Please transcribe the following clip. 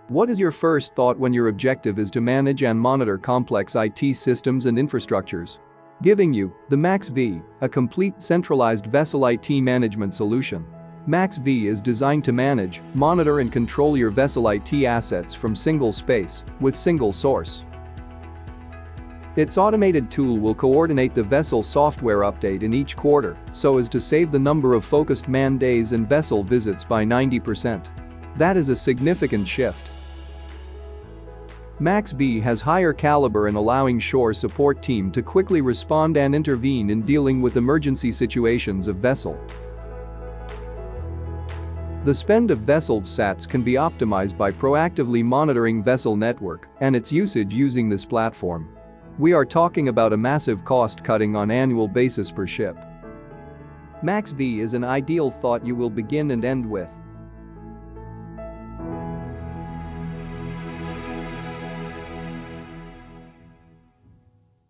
What is your first thought when your objective is to manage and monitor complex IT systems and infrastructures? Giving you the MAXV, a complete centralized vessel IT management solution. MAXV is designed to manage, monitor and control your vessel IT assets from single space with single source. Its automated tool will coordinate the vessel software update in each quarter so as to save the number of focused man days and vessel visits by 90%. That is a significant shift. MAXV has higher caliber in allowing shore support team to quickly respond and intervene in dealing with emergency situations of vessel. The spend of vessel SATs can be optimized by proactively monitoring vessel network and its usage using this platform. We are talking about a massive cost cutting on annual basis per ship. MAXV is an ideal thought you will begin and end with.